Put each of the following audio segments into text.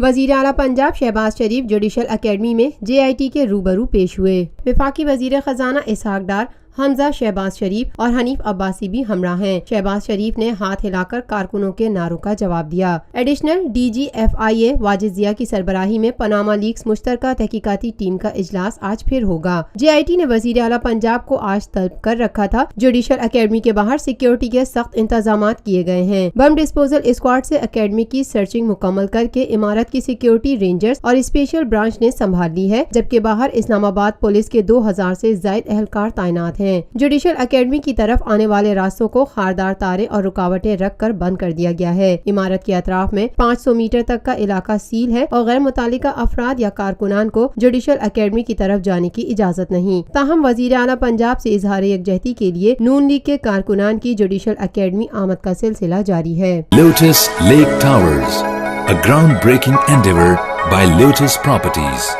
وزیر اعلیٰ پنجاب شہباز شریف judicial academy میں JIT کے روبرو پیش ہوئے۔ وفاقی وزیر خزانہ اسحاق ڈار، حمزہ شہباز شریف اور حنیف عباسی بھی ہمراہ ہیں۔ شہباز شریف نے ہاتھ ہلا کر کارکنوں کے نعروں کا جواب دیا۔ Additional DG FIA Wajid Zia کی سربراہی میں پاناما لیکس مشترکہ تحقیقاتی ٹیم کا اجلاس آج پھر ہوگا۔ JIT نے وزیر اعلیٰ پنجاب کو آج طلب کر رکھا تھا۔ جوڈیشل اکیڈمی کے باہر سیکیورٹی کے سخت انتظامات کیے گئے ہیں۔ بم ڈسپوزل اسکواڈ سے اکیڈمی کی سرچنگ مکمل کر کے عمارت کی سیکیورٹی رینجرز اور اسپیشل برانچ نے سنبھال لی ہے، جبکہ باہر اسلام آباد پولیس کے 2000 سے زائد اہلکار تعینات ہیں۔ جوڈیشل اکیڈمی کی طرف آنے والے راستوں کو خاردار تارے اور رکاوٹیں رکھ کر بند کر دیا گیا ہے۔ عمارت کے اطراف میں 500 میٹر تک کا علاقہ سیل ہے اور غیر متعلقہ افراد یا کارکنان کو جوڈیشل اکیڈمی کی طرف جانے کی اجازت نہیں۔ تاہم وزیر اعلیٰ پنجاب سے اظہار یکجہتی کے لیے نون لیگ کے کارکنان کی جوڈیشل اکیڈمی آمد کا سلسلہ جاری ہے۔ Lotus lake towers, a groundbreaking endeavor by Lotus Properties۔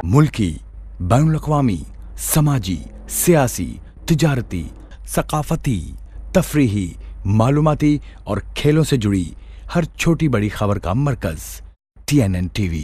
ملکی، بین الاقوامی، سماجی، سیاسی، تجارتی، ثقافتی، تفریحی، معلوماتی اور کھیلوں سے جڑی ہر چھوٹی بڑی خبر کا مرکز TNN TV۔